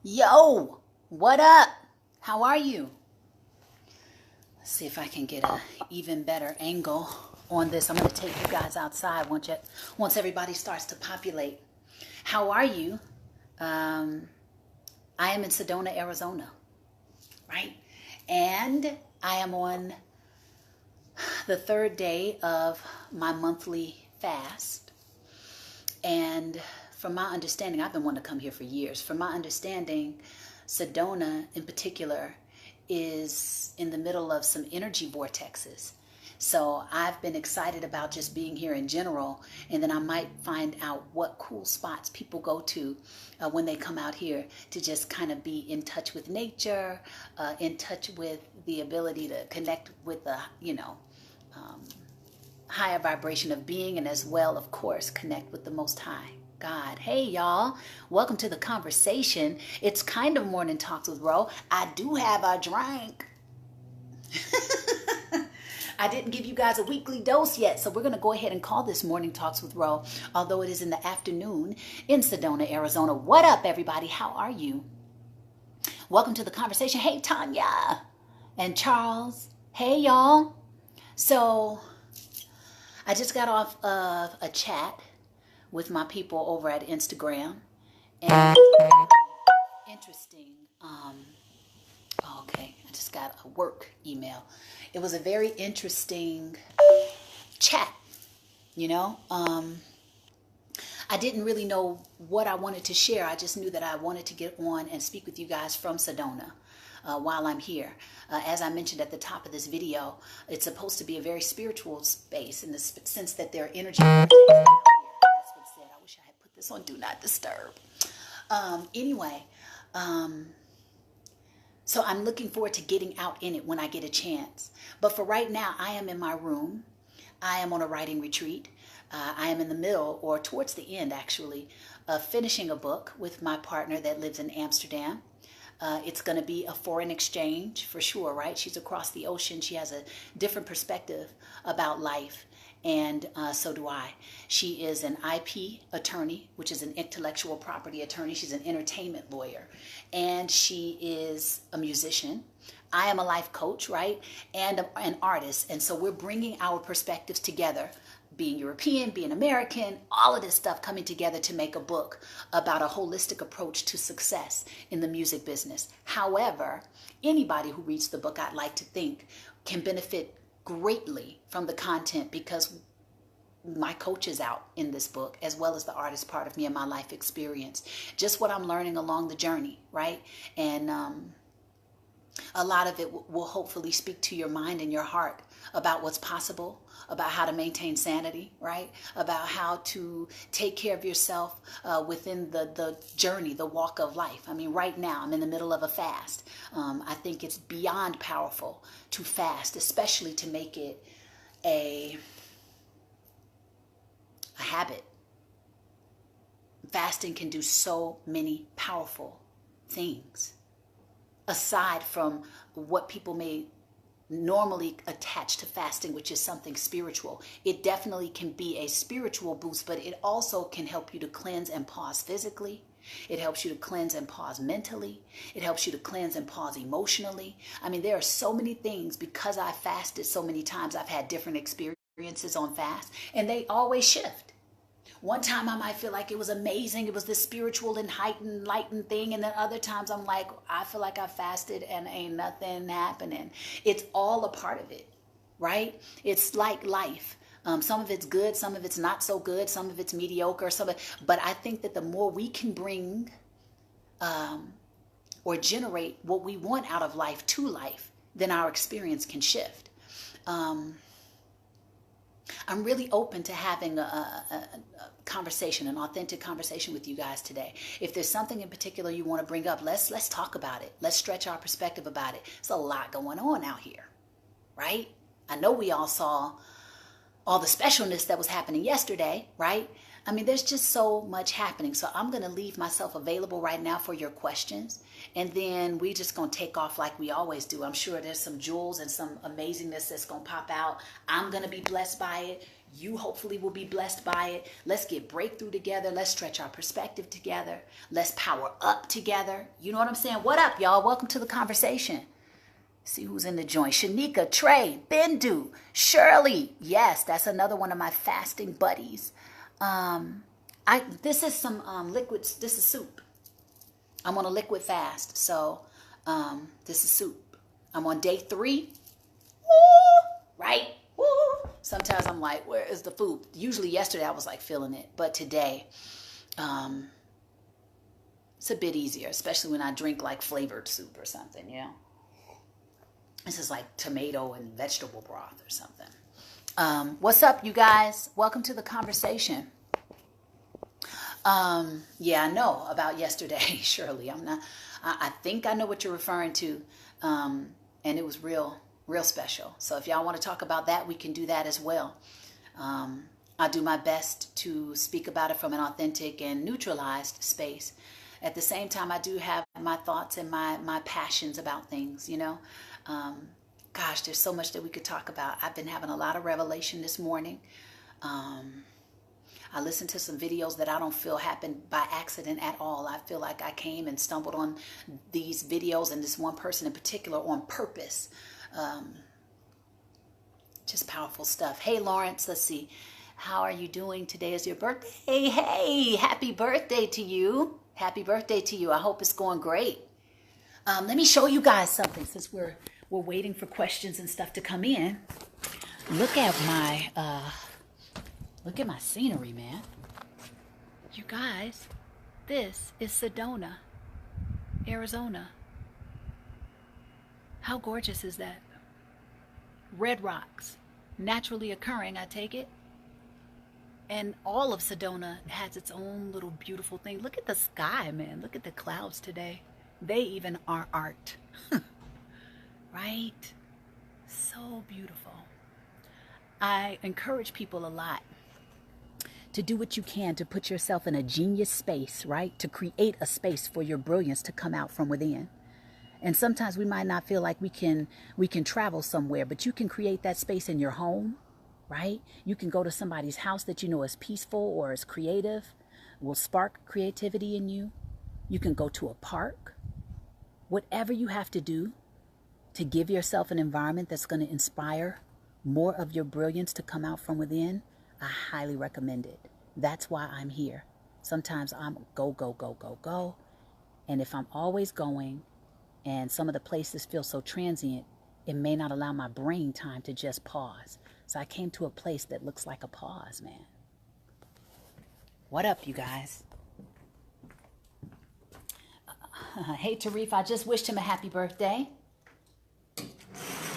Yo, what up? How are you? Let's see if I can get an even better angle on this. I'm going to take you guys outside once everybody starts to populate. How are you? I am in Sedona, Arizona, right? And I am on the third day of my monthly fast. And from my understanding, I've been wanting to come here for years. From my understanding, Sedona in particular is in the middle of some energy vortexes. So I've been excited about just being here in general, and then I might find out what cool spots people go to when they come out here to just kind of be in touch with nature, in touch with the ability to connect with the, higher vibration of being, and as well, of course, connect with the Most High God. Hey, y'all. Welcome to the conversation. It's kind of morning talks with Ro. I do have a drink. I didn't give you guys a weekly dose yet, so we're going to go ahead and call this Morning Talks with Ro, although it is in the afternoon in Sedona, Arizona. What up, everybody? How are you? Welcome to the conversation. Hey, Tanya and Charles. Hey, y'all. So I just got off of a chat with my people over at Instagram, and interesting. Okay, I just got a work email. It was a very interesting chat. I didn't really know what I wanted to share. I just knew that I wanted to get on and speak with you guys from Sedona while I'm here. As I mentioned at the top of this video, it's supposed to be a very spiritual space in the sense that there are energy vortexes out here. That's what it said. I wish I had put this on Do Not Disturb. So I'm looking forward to getting out in it when I get a chance. But for right now, I am in my room. I am on a writing retreat. I am in the middle, or towards the end actually, of finishing a book with my partner that lives in Amsterdam. It's going to be a foreign exchange for sure, right? She's across the ocean. She has a different perspective about life. And so do I. She is an IP attorney, which is an intellectual property attorney. She's an entertainment lawyer. And she is a musician. I am a life coach, right? And an artist. And so we're bringing our perspectives together, being European, being American, all of this stuff coming together to make a book about a holistic approach to success in the music business. However, anybody who reads the book, I'd like to think, can benefit greatly from the content, because my coach is out in this book, as well as the artist part of me and my life experience. Just what I'm learning along the journey, right? And a lot of it will hopefully speak to your mind and your heart about what's possible, about how to maintain sanity, right? About how to take care of yourself within the journey, the walk of life. I mean, right now, I'm in the middle of a fast. I think it's beyond powerful to fast, especially to make it a habit. Fasting can do so many powerful things. Aside from what people may normally attach to fasting, which is something spiritual, it definitely can be a spiritual boost, but it also can help you to cleanse and pause physically. It helps you to cleanse and pause mentally. It helps you to cleanse and pause emotionally. I mean, there are so many things. Because I fasted so many times, I've had different experiences on fast, and they always shift. One time I might feel like it was amazing. It was this spiritual and enlightened thing. And then other times I'm like, I feel like I fasted and ain't nothing happening. It's all a part of it, right? It's like life. Some of it's good. Some of it's not so good. Some of it's mediocre. But I think that the more we can bring or generate what we want out of life to life, then our experience can shift. I'm really open to having a conversation, an authentic conversation with you guys today. If there's something in particular you want to bring up, let's talk about it. Let's stretch our perspective about it. There's a lot going on out here, right? I know we all saw all the specialness that was happening yesterday, right? I mean, there's just so much happening. So I'm going to leave myself available right now for your questions. And then we just going to take off like we always do. I'm sure there's some jewels and some amazingness that's going to pop out. I'm going to be blessed by it. You hopefully will be blessed by it. Let's get breakthrough together. Let's stretch our perspective together. Let's power up together. You know what I'm saying? What up, y'all? Welcome to the conversation. See who's in the joint. Shanika, Trey, Bindu, Shirley. Yes, that's another one of my fasting buddies. This is some liquids. This is soup. I'm on a liquid fast. So this is soup. I'm on day 3. Woo! Right? Woo! Sometimes I'm like, where is the food? Usually yesterday I was like feeling it. But today, it's a bit easier, especially when I drink like flavored soup or something, you know? This is like tomato and vegetable broth or something. What's up, you guys? Welcome to the conversation. Yeah, I know about yesterday, Shirley. I think I know what you're referring to. And it was real special. So if y'all want to talk about that, we can do that as well. I do my best to speak about it from an authentic and neutralized space. At the same time, I do have my thoughts and my passions about things, you know. Gosh, there's so much that we could talk about. I've been having a lot of revelation this morning. I listened to some videos that I don't feel happened by accident at all. I feel like I came and stumbled on these videos and this one person in particular on purpose. Just powerful stuff. Hey, Lawrence, let's see. How are you doing? Today is your birthday. Hey, happy birthday to you. Happy birthday to you. I hope it's going great. Let me show you guys something since we're waiting for questions and stuff to come in. Look at my scenery, man. You guys, this is Sedona, Arizona. How gorgeous is that? Red rocks, naturally occurring, I take it. And all of Sedona has its own little beautiful thing. Look at the sky, man. Look at the clouds today. They even are art. Right? So beautiful. I encourage people a lot to do what you can to put yourself in a genius space, right? To create a space for your brilliance to come out from within. And sometimes we might not feel like we can travel somewhere, but you can create that space in your home, right? You can go to somebody's house that you know is peaceful or is creative, will spark creativity in you. You can go to a park. Whatever you have to do to give yourself an environment that's going to inspire more of your brilliance to come out from within, I highly recommend it. That's why I'm here. Sometimes I'm go. And if I'm always going and some of the places feel so transient, it may not allow my brain time to just pause. So I came to a place that looks like a pause, man. What up, you guys? Hey, Tarif, I just wished him a happy birthday.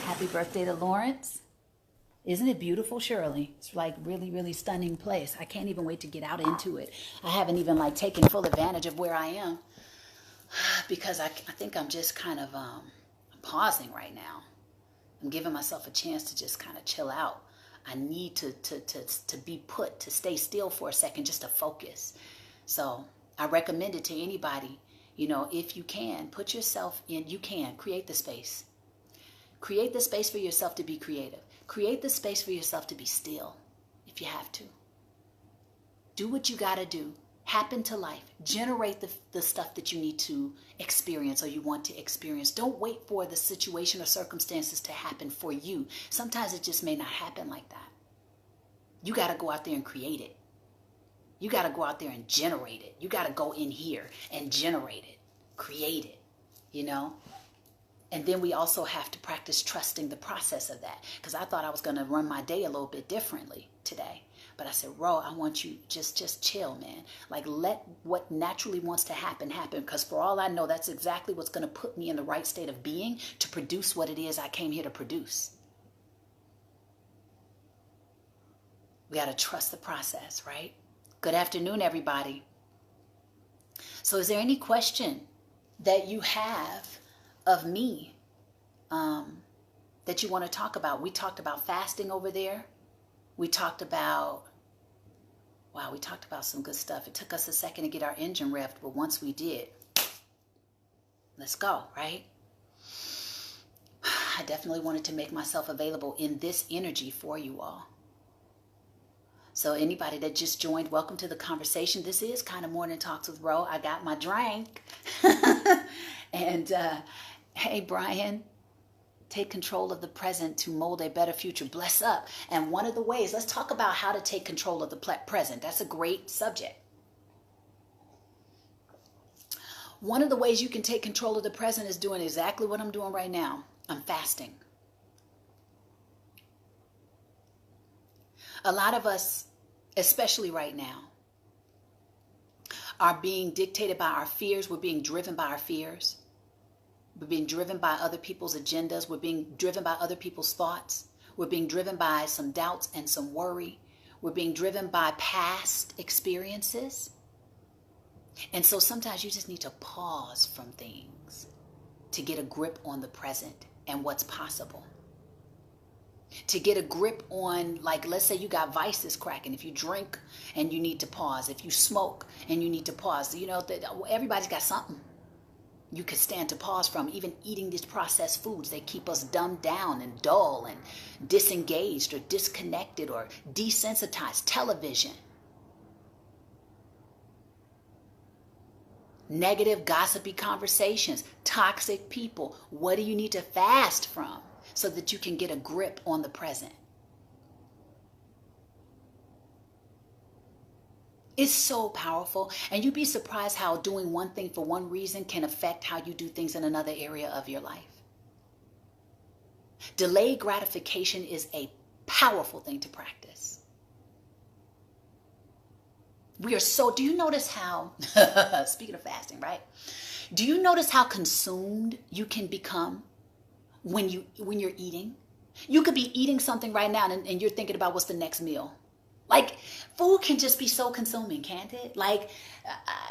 Happy birthday to Lawrence. Isn't it beautiful, Shirley? It's like really, really stunning place. I can't even wait to get out into it. I haven't even like taken full advantage of where I am because I think I'm just kind of pausing right now. I'm giving myself a chance to just kind of chill out. I need to be put, to stay still for a second, just to focus. So I recommend it to anybody. You know, if you can, put yourself in, you can create the space. Create the space for yourself to be creative. Create the space for yourself to be still if you have to. Do what you got to do. Happen to life. Generate the stuff that you need to experience or you want to experience. Don't wait for the situation or circumstances to happen for you. Sometimes it just may not happen like that. You got to go out there and create it. You got to go out there and generate it. You got to go in here and generate it, create it, you know? And then we also have to practice trusting the process of that. Because I thought I was going to run my day a little bit differently today. But I said, Ro, I want you just chill, man. Like let what naturally wants to happen, happen. Because for all I know, that's exactly what's going to put me in the right state of being to produce what it is I came here to produce. We got to trust the process, right? Good afternoon, everybody. So is there any question that you have of me that you want to talk about? We talked about fasting over there. We talked about Wow, we talked about some good stuff. It took us a second to get our engine revved, but once we did, let's go, right? I definitely wanted to make myself available in this energy for you all. So anybody that just joined, welcome to the conversation. This is kind of Morning Talks with Ro. I got my drink. And hey, Brian, take control of the present to mold a better future. Bless up. And one of the ways, let's talk about how to take control of the present. That's a great subject. One of the ways you can take control of the present is doing exactly what I'm doing right now. I'm fasting. A lot of us, especially right now, are being dictated by our fears. We're being driven by our fears. We're being driven by other people's agendas. We're being driven by other people's thoughts. We're being driven by some doubts and some worry. We're being driven by past experiences. And so sometimes you just need to pause from things to get a grip on the present and what's possible. To get a grip on, like, let's say you got vices cracking. If you drink and you need to pause. If you smoke and you need to pause. You know, everybody's got something you could stand to pause from. Even eating these processed foods, they keep us dumbed down and dull and disengaged or disconnected or desensitized. Television. Negative, gossipy conversations. Toxic people. What do you need to fast from so that you can get a grip on the present? It's so powerful. And you'd be surprised how doing one thing for one reason can affect how you do things in another area of your life. Delayed gratification is a powerful thing to practice. We are so, do you notice how, speaking of fasting, right? Do you notice how consumed you can become when you're eating? You could be eating something right now and you're thinking about what's the next meal. Like, food can just be so consuming, can't it? Like,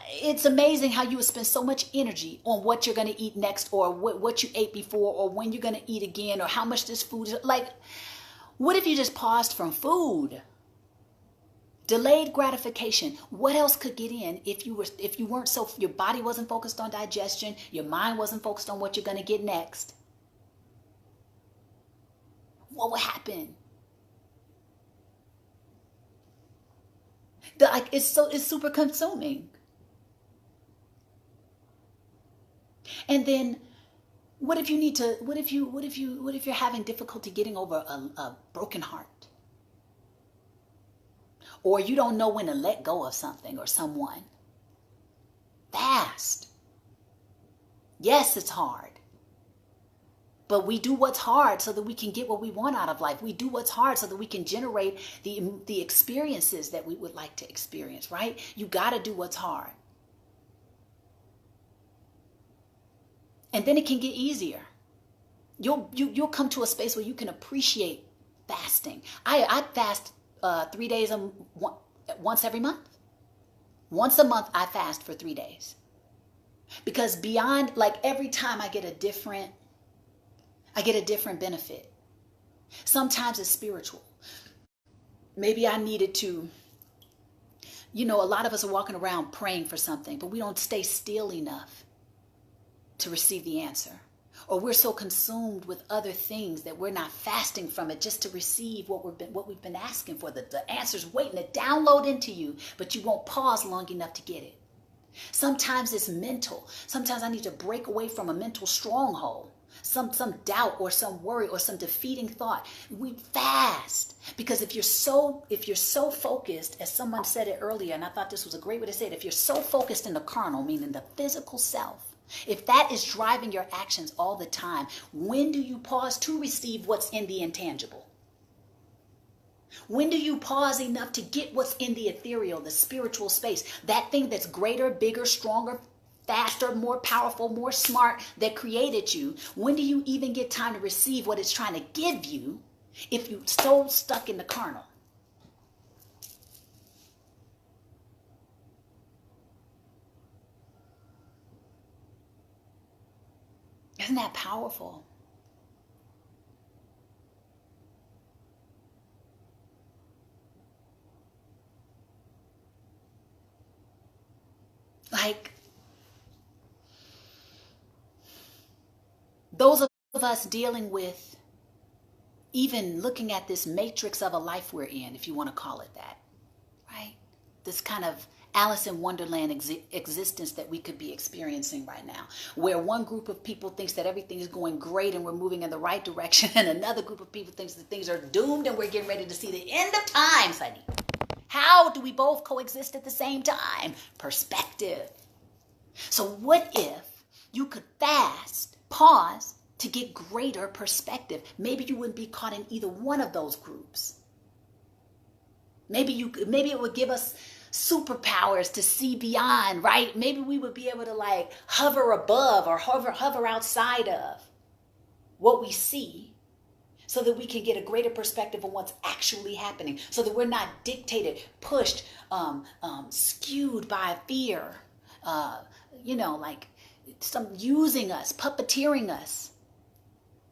it's amazing how you would spend so much energy on what you're going to eat next, or what you ate before, or when you're going to eat again, or how much this food is. Like, what if you just paused from food? Delayed gratification. What else could get in if you weren't so, your body wasn't focused on digestion, your mind wasn't focused on what you're going to get next? What would happen? It's super consuming. And then what if you're having difficulty getting over a broken heart? Or you don't know when to let go of something or someone? Fast. Yes, it's hard. But we do what's hard so that we can get what we want out of life. We do what's hard so that we can generate the experiences that we would like to experience, right? You got to do what's hard. And then it can get easier. You'll come to a space where you can appreciate fasting. I fast 3 days once every month. Once a month I fast for 3 days. Because beyond, like, every time I get a different benefit. Sometimes it's spiritual. Maybe I needed to, a lot of us are walking around praying for something, but we don't stay still enough to receive the answer. Or we're so consumed with other things that we're not fasting from it just to receive what we've been asking for. The answer's waiting to download into you, but you won't pause long enough to get it. Sometimes it's mental. Sometimes I need to break away from a mental stronghold. Some doubt or some worry or some defeating thought. We fast because if you're so focused, as someone said it earlier, and I thought this was a great way to say it, if you're so focused in the carnal, meaning the physical self, if that is driving your actions all the time, when do you pause to receive what's in the intangible? When do you pause enough to get what's in the ethereal, the spiritual space, that thing that's greater, bigger, stronger, faster, more powerful, more smart, that created you? When do you even get time to receive what it's trying to give you if you're so stuck in the carnal? Isn't that powerful? those of us dealing with even looking at this matrix of a life we're in, if you want to call it that, right? This kind of Alice in Wonderland existence that we could be experiencing right now, where one group of people thinks that everything is going great and we're moving in the right direction, and another group of people thinks that things are doomed and we're getting ready to see the end of times, honey. How do we both coexist at the same time? Perspective. So what if you could fast, pause, to get greater perspective? Maybe you wouldn't be caught in either one of those groups. Maybe it would give us superpowers to see beyond, right? Maybe we would be able to like hover above or hover outside of what we see, so that we can get a greater perspective on what's actually happening, so that we're not dictated, pushed, skewed by fear, like some using us, puppeteering us.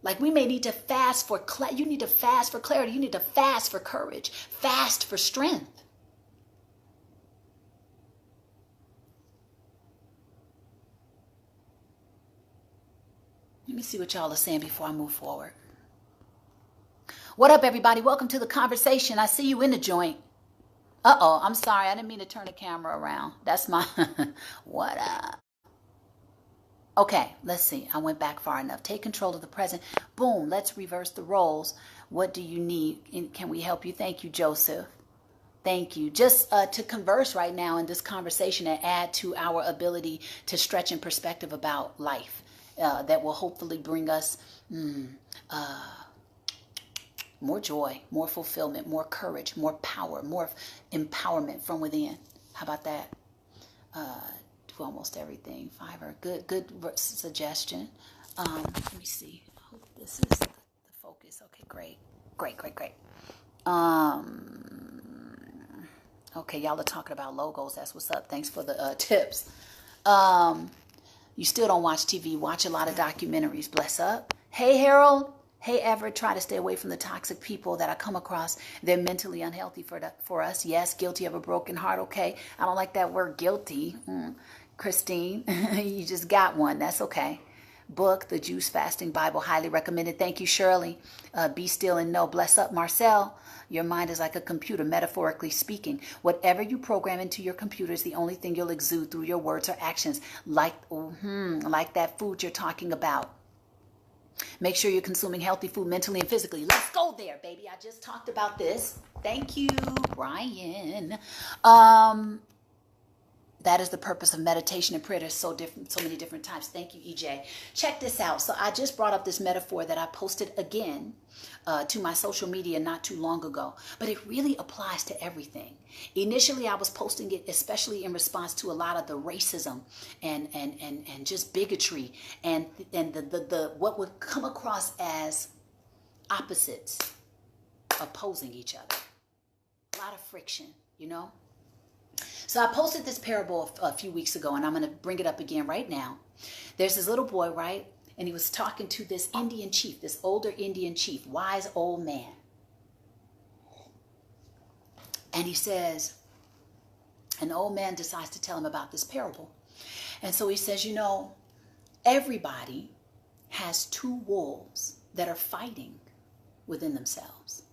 Like we may need to fast for you need to fast for clarity. You need to fast for courage, fast for strength. Let me see what y'all are saying before I move forward. What up, everybody? Welcome to the conversation. I see you in the joint. Uh-oh, I'm sorry. I didn't mean to turn the camera around. That's my... What up? Okay, let's see. I went back far enough. Take control of the present. Boom, let's reverse the roles. What do you need? Can we help you? Thank you, Joseph. Thank you. Just to converse right now in this conversation and add to our ability to stretch in perspective about life. That will hopefully bring us more joy, more fulfillment, more courage, more power, more empowerment from within. How about that? Do almost everything. Fiverr. Good suggestion. Let me see. I hope this is the focus. Okay, great. Okay, y'all are talking about logos. That's what's up. Thanks for the tips. You still don't watch TV. Watch a lot of documentaries. Bless up. Hey, Harold. Hey, Everett. Try to stay away from the toxic people that I come across. They're mentally unhealthy for us. Yes, guilty of a broken heart. Okay. I don't like that word guilty. Christine, you just got one. That's okay. Book, The Juice Fasting Bible. Highly recommended. Thank you, Shirley. Be still and know. Bless up, Marcel. Your mind is like a computer, metaphorically speaking. Whatever you program into your computer is the only thing you'll exude through your words or actions, like that food you're talking about. Make sure you're consuming healthy food mentally and physically. Let's go there, baby. I just talked about this. Thank you, Brian. That is the purpose of meditation and prayer. There's so many different types. Thank you, EJ. Check this out. So I just brought up this metaphor that I posted again to my social media not too long ago, but it really applies to everything. Initially, I was posting it especially in response to a lot of the racism and just bigotry and the what would come across as opposites opposing each other. A lot of friction, you know. So I posted this parable a few weeks ago, and I'm going to bring it up again right now. There's this little boy, right? And he was talking to this Indian chief, this older Indian chief, wise old man. And he says, an old man decides to tell him about this parable. And so he says, you know, everybody has two wolves that are fighting within themselves.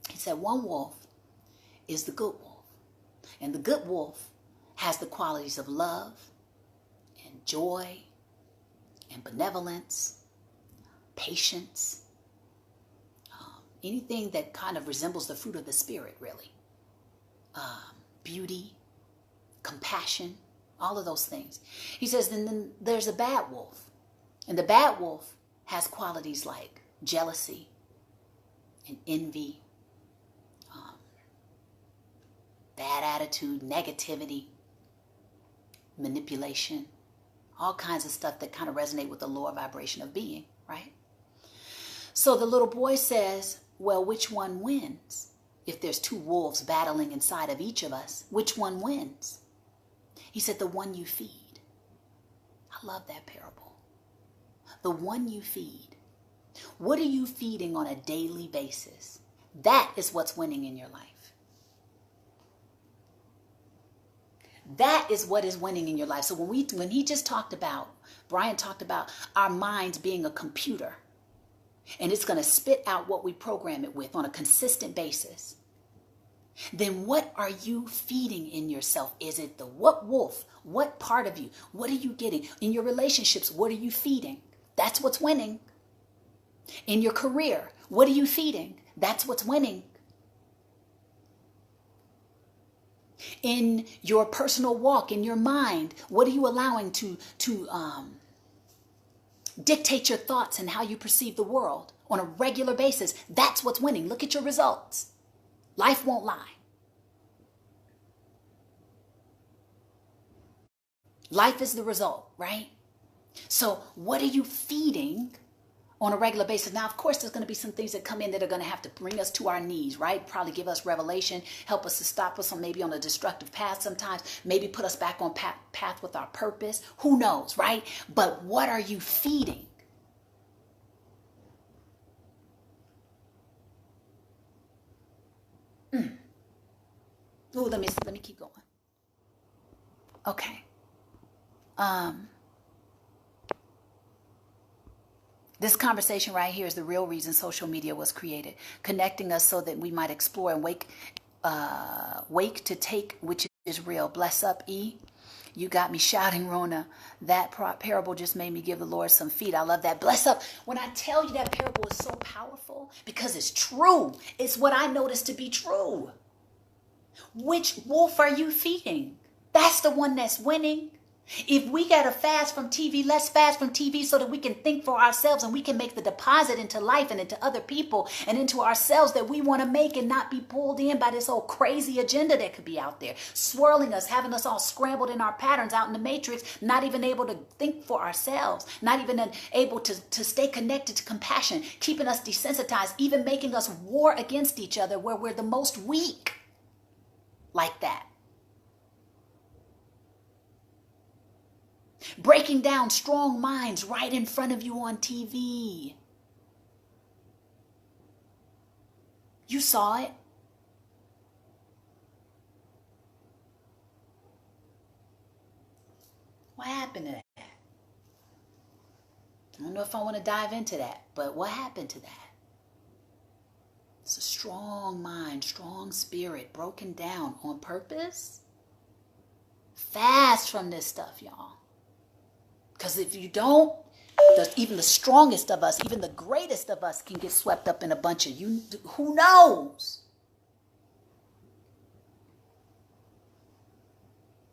He said one wolf is the good wolf. And the good wolf has the qualities of love and joy and benevolence, patience, anything that kind of resembles the fruit of the spirit, really. Beauty, compassion, all of those things. He says, then there's a bad wolf. And the bad wolf has qualities like jealousy and envy, bad attitude, negativity, manipulation, all kinds of stuff that kind of resonate with the lower vibration of being, right? So the little boy says, well, which one wins? If there's two wolves battling inside of each of us, which one wins? He said, the one you feed. I love that parable. The one you feed. What are you feeding on a daily basis? That is what's winning in your life. That is what is winning in your life. So when he just talked about, Brian talked about our minds being a computer, and it's going to spit out what we program it with on a consistent basis. Then what are you feeding in yourself? Is it the what wolf? What part of you? What are you getting? In your relationships, what are you feeding? That's what's winning. In your career, what are you feeding? That's what's winning. In your personal walk, in your mind, what are you allowing to dictate your thoughts and how you perceive the world on a regular basis? That's what's winning. Look at your results. Life won't lie. Life is the result, right? So what are you feeding on a regular basis? Now, of course, there's going to be some things that come in that are going to have to bring us to our knees, right? Probably give us revelation, help us to stop us on maybe on a destructive path sometimes, maybe put us back on path with our purpose. Who knows, right? But what are you feeding? Ooh, let me keep going. Okay. This conversation right here is the real reason social media was created, connecting us so that we might explore and wake to take, which is real. Bless up, E. You got me shouting, Rhona. That parable just made me give the Lord some feet. I love that. Bless up. When I tell you that parable is so powerful, because it's true. It's what I noticed to be true. Which wolf are you feeding? That's the one that's winning. If we got to fast from TV, let's fast from TV so that we can think for ourselves and we can make the deposit into life and into other people and into ourselves that we want to make, and not be pulled in by this old crazy agenda that could be out there, swirling us, having us all scrambled in our patterns out in the matrix, not even able to think for ourselves, not even able to stay connected to compassion, keeping us desensitized, even making us war against each other where we're the most weak like that. Breaking down strong minds right in front of you on TV. You saw it. What happened to that? I don't know if I want to dive into that, but what happened to that? It's a strong mind, strong spirit, broken down on purpose. Fast from this stuff, y'all. Because if you don't, even the strongest of us, even the greatest of us can get swept up in a bunch of you. Who knows?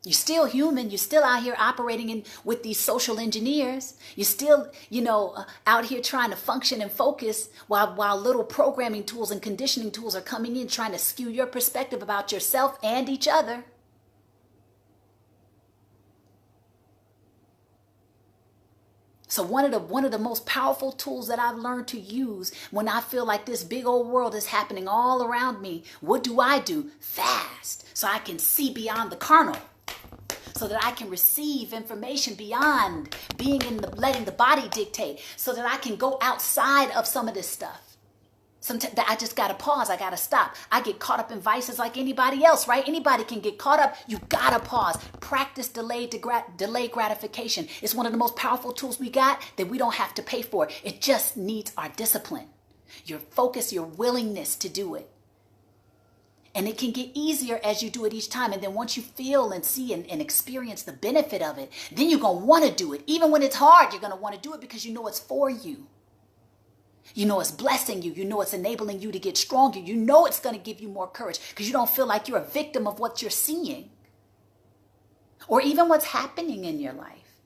You're still human. You're still out here operating with these social engineers. You're still, out here trying to function and focus while little programming tools and conditioning tools are coming in, trying to skew your perspective about yourself and each other. So one of the most powerful tools that I've learned to use when I feel like this big old world is happening all around me, what do? Fast, so I can see beyond the carnal, so that I can receive information beyond being letting the body dictate, so that I can go outside of some of this stuff. Sometimes I just got to pause. I got to stop. I get caught up in vices like anybody else, right? Anybody can get caught up. You got to pause. Practice delayed gratification. It's one of the most powerful tools we got that we don't have to pay for. It just needs our discipline, your focus, your willingness to do it. And it can get easier as you do it each time. And then once you feel and see and experience the benefit of it, then you're going to want to do it. Even when it's hard, you're going to want to do it because you know it's for you. You know it's blessing you. You know it's enabling you to get stronger. You know it's going to give you more courage because you don't feel like you're a victim of what you're seeing or even what's happening in your life.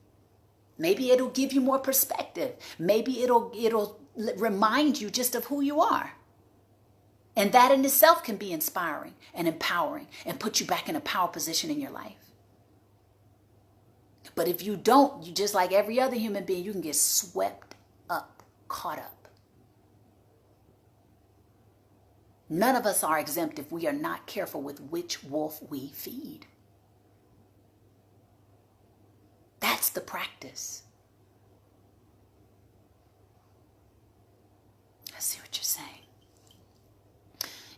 Maybe it'll give you more perspective. Maybe it'll remind you just of who you are. And that in itself can be inspiring and empowering and put you back in a power position in your life. But if you don't, you just like every other human being, you can get swept up, caught up. None of us are exempt if we are not careful with which wolf we feed. That's the practice. I see what you're saying.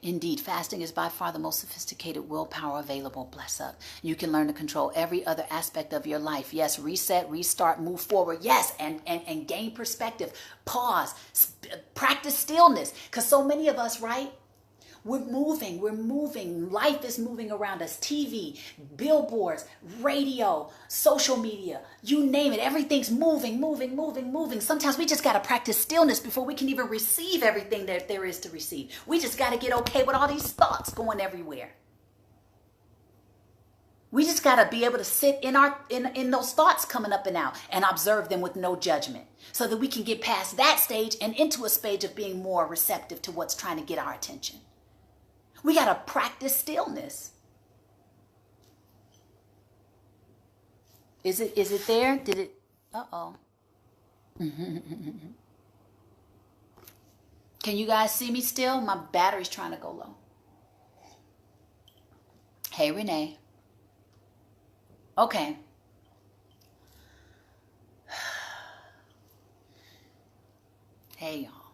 Indeed, fasting is by far the most sophisticated willpower available. Bless up. You can learn to control every other aspect of your life. Yes, reset, restart, move forward. Yes, and gain perspective. Pause. Practice stillness. Because so many of us, right? We're moving. Life is moving around us. TV, billboards, radio, social media, you name it. Everything's moving. Sometimes we just got to practice stillness before we can even receive everything that there is to receive. We just got to get okay with all these thoughts going everywhere. We just got to be able to sit in those thoughts coming up and out and observe them with no judgment so that we can get past that stage and into a stage of being more receptive to what's trying to get our attention. We got to practice stillness. Is it there? Did it? Uh-oh. Can you guys see me still? My battery's trying to go low. Hey, Renee. Okay. Hey, y'all.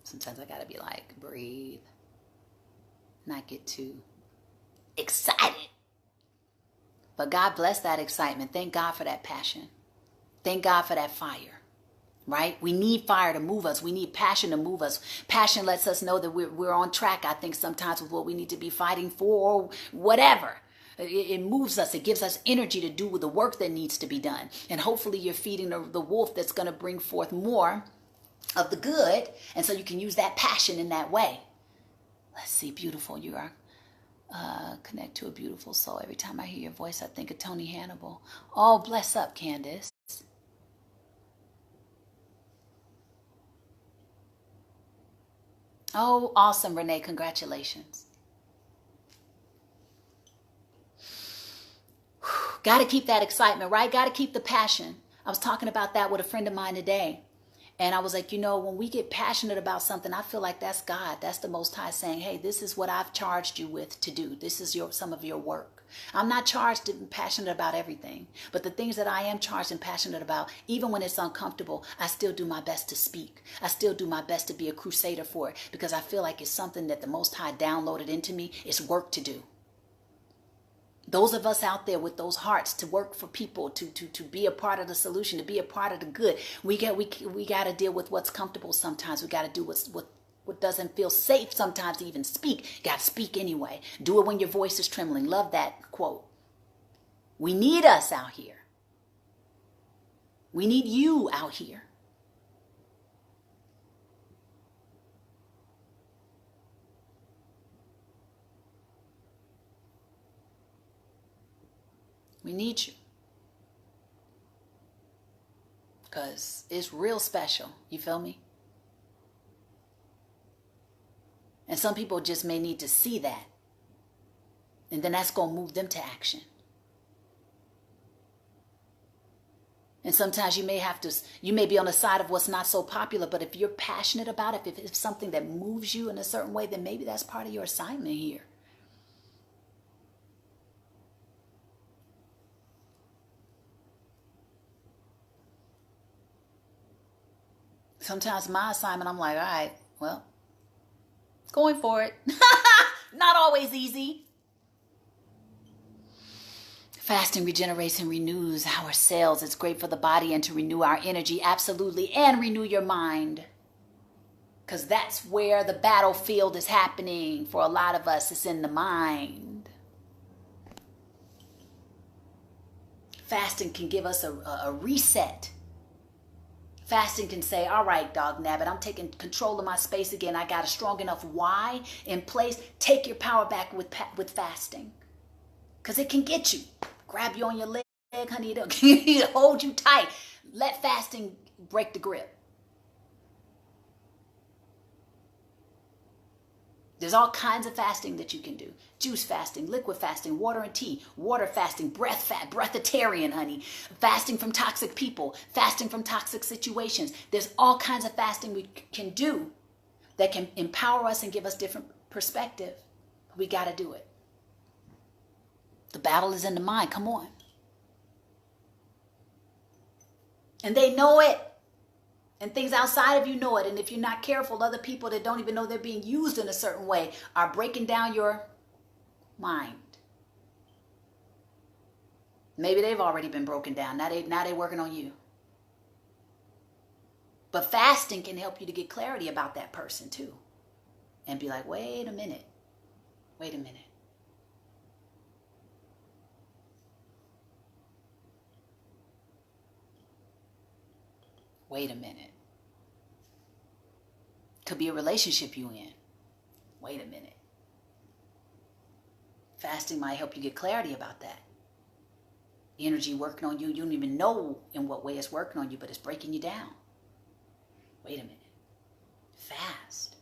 Sometimes I got to be like, breathe. Not get too excited. But God bless that excitement. Thank God for that passion. Thank God for that fire, right? We need fire to move us. We need passion to move us. Passion lets us know that we're on track, I think, sometimes with what we need to be fighting for or whatever. It moves us. It gives us energy to do the work that needs to be done. And hopefully you're feeding the wolf that's going to bring forth more of the good. And so you can use that passion in that way. Let's see, beautiful. You are connect to a beautiful soul. Every time I hear your voice, I think of Tony Hannibal. Oh, bless up, Candace. Oh, awesome, Renee. Congratulations. Got to keep that excitement, right? Got to keep the passion. I was talking about that with a friend of mine today. And I was like, when we get passionate about something, I feel like that's God. That's the Most High saying, hey, this is what I've charged you with to do. This is some of your work. I'm not charged and passionate about everything. But the things that I am charged and passionate about, even when it's uncomfortable, I still do my best to speak. I still do my best to be a crusader for it because I feel like it's something that the Most High downloaded into me. It's work to do. Those of us out there with those hearts to work for people, to be a part of the solution, to be a part of the good, we got to deal with what's comfortable sometimes. We got to do what doesn't feel safe sometimes to even speak. Got to speak anyway. Do it when your voice is trembling. Love that quote. We need us out here. We need you out here. We need you. Because it's real special. You feel me? And some people just may need to see that. And then that's going to move them to action. And sometimes you may be on the side of what's not so popular, but if you're passionate about it, if it's something that moves you in a certain way, then maybe that's part of your assignment here. Sometimes my assignment, I'm like, all right, well, going for it. Not always easy. Fasting regenerates and renews our cells. It's great for the body and to renew our energy, absolutely, and renew your mind. Because that's where the battlefield is happening for a lot of us. It's in the mind. Fasting can give us a reset. Fasting can say, all right, dog nabbit, I'm taking control of my space again. I got a strong enough why in place. Take your power back with fasting. Because it can get you. Grab you on your leg, honey. It'll hold you tight. Let fasting break the grip. There's all kinds of fasting that you can do. Juice fasting, liquid fasting, water and tea, water fasting, breatharian, honey. Fasting from toxic people, fasting from toxic situations. There's all kinds of fasting we can do that can empower us and give us different perspective. We got to do it. The battle is in the mind. Come on. And they know it. And things outside of you know it. And if you're not careful, other people that don't even know they're being used in a certain way are breaking down your mind. Maybe they've already been broken down. Now they're working on you. But fasting can help you to get clarity about that person too. And be like, wait a minute. Wait a minute. Wait a minute. Could be a relationship you in. Wait a minute. Fasting might help you get clarity about that. The energy working on you, you don't even know in what way it's working on you, but it's breaking you down. Wait a minute. Fast.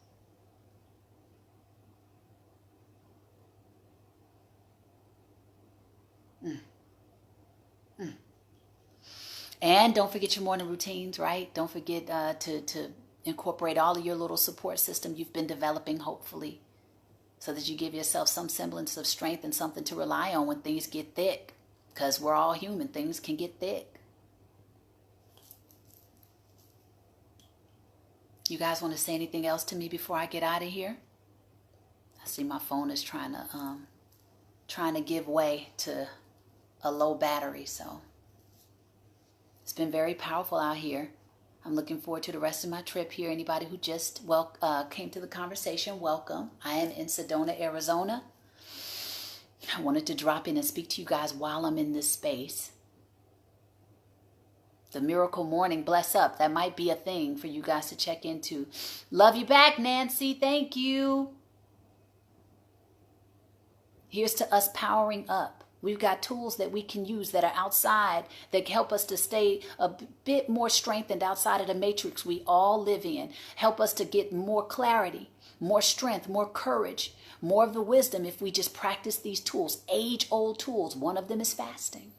And don't forget your morning routines, right? Don't forget to incorporate all of your little support system you've been developing, hopefully, so that you give yourself some semblance of strength and something to rely on when things get thick. Because we're all human. Things can get thick. You guys want to say anything else to me before I get out of here? I see my phone is trying to give way to a low battery, so it's been very powerful out here. I'm looking forward to the rest of my trip here. Anybody who just came to the conversation, welcome. I am in Sedona, Arizona. I wanted to drop in and speak to you guys while I'm in this space. The miracle morning, bless up. That might be a thing for you guys to check into. Love you back, Nancy. Thank you. Here's to us powering up. We've got tools that we can use that are outside that help us to stay a bit more strengthened outside of the matrix we all live in. Help us to get more clarity, more strength, more courage, more of the wisdom if we just practice these tools, age-old tools. One of them is fasting.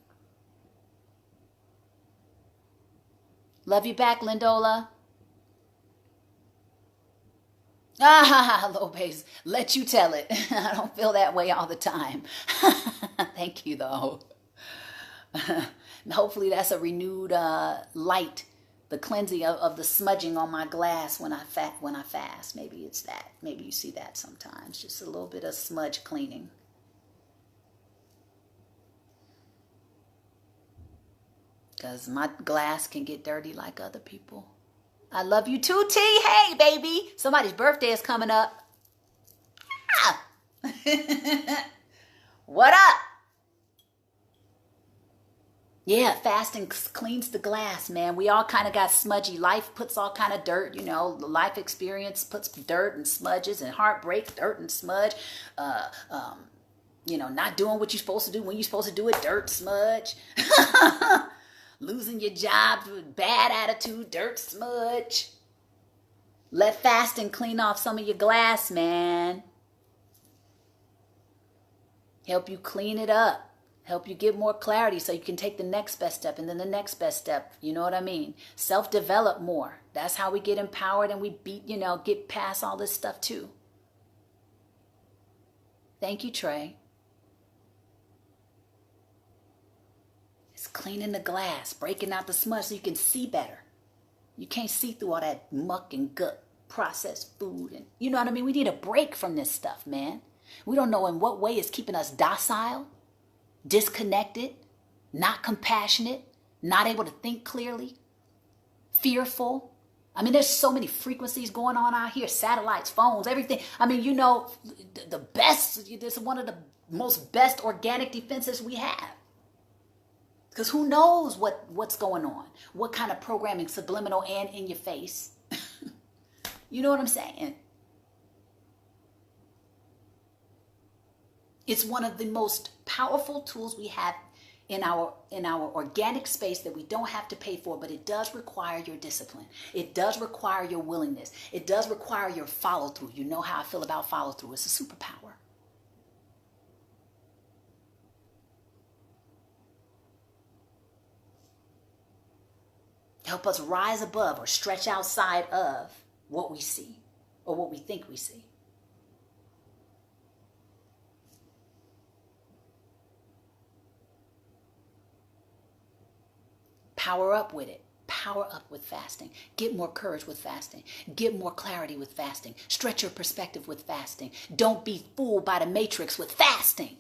Love you back, Lindola. Lopez, let you tell it. I don't feel that way all the time. Thank you, though. Hopefully that's a renewed light, the cleansing of the smudging on my glass when I fast. Maybe it's that. Maybe you see that sometimes. Just a little bit of smudge cleaning. Because my glass can get dirty like other people. I love you too, T. Hey, baby. Somebody's birthday is coming up. Ah. What up? Yeah, fasting cleans the glass, man. We all kind of got smudgy. Life puts all kind of dirt, you know. The life experience puts dirt and smudges and heartbreak, dirt and smudge. You know, not doing what you're supposed to do when you're supposed to do it, dirt, smudge. Losing your job with bad attitude, dirt, smudge. Let fasting clean off some of your glass, man. Help you clean it up. Help you get more clarity so you can take the next best step and then the next best step. You know what I mean? Self-develop more. That's how we get empowered and we get past all this stuff too. Thank you, Trey. Cleaning the glass, breaking out the smudge so you can see better. You can't see through all that muck and gut, processed food, and you know what I mean? We need a break from this stuff, man. We don't know in what way it's keeping us docile, disconnected, not compassionate, not able to think clearly, fearful. I mean, there's so many frequencies going on out here, satellites, phones, everything. I mean, you know, the best, this is one of the most best organic defenses we have. Because who knows what's going on? What kind of programming, subliminal and in your face? You know what I'm saying? It's one of the most powerful tools we have in our organic space that we don't have to pay for, but it does require your discipline. It does require your willingness. It does require your follow through. You know how I feel about follow through. It's a superpower. Help us rise above or stretch outside of what we see or what we think we see. Power up with it. Power up with fasting. Get more courage with fasting. Get more clarity with fasting. Stretch your perspective with fasting. Don't be fooled by the matrix with fasting.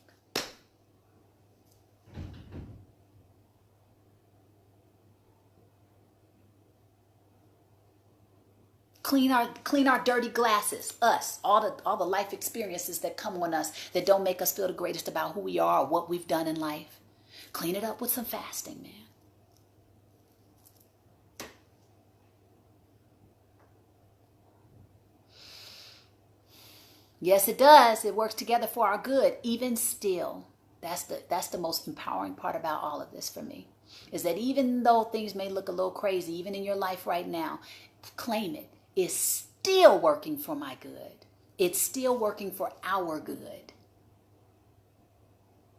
Clean our dirty glasses, us, all the life experiences that come on us that don't make us feel the greatest about who we are or what we've done in life. Clean it up with some fasting, man. Yes, it does. It works together for our good. Even still, that's the most empowering part about all of this for me, is that even though things may look a little crazy, even in your life right now, claim it. It's still working for my good. It's still working for our good.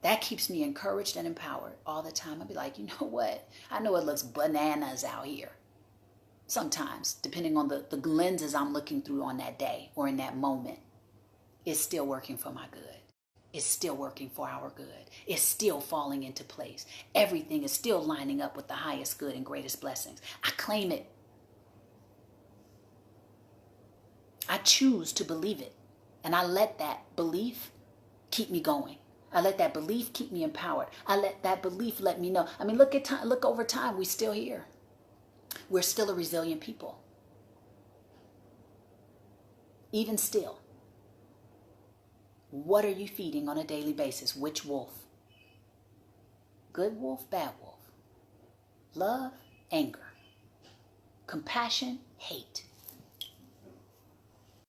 That keeps me encouraged and empowered all the time. I'll be like, you know what? I know it looks bananas out here. Sometimes, depending on the lenses I'm looking through on that day or in that moment. It's still working for my good. It's still working for our good. It's still falling into place. Everything is still lining up with the highest good and greatest blessings. I claim it. I choose to believe it. And I let that belief keep me going. I let that belief keep me empowered. I let that belief let me know. I mean, look over time, we're still here. We're still a resilient people. Even still. What are you feeding on a daily basis? Which wolf? Good wolf, bad wolf. Love, anger. Compassion, hate.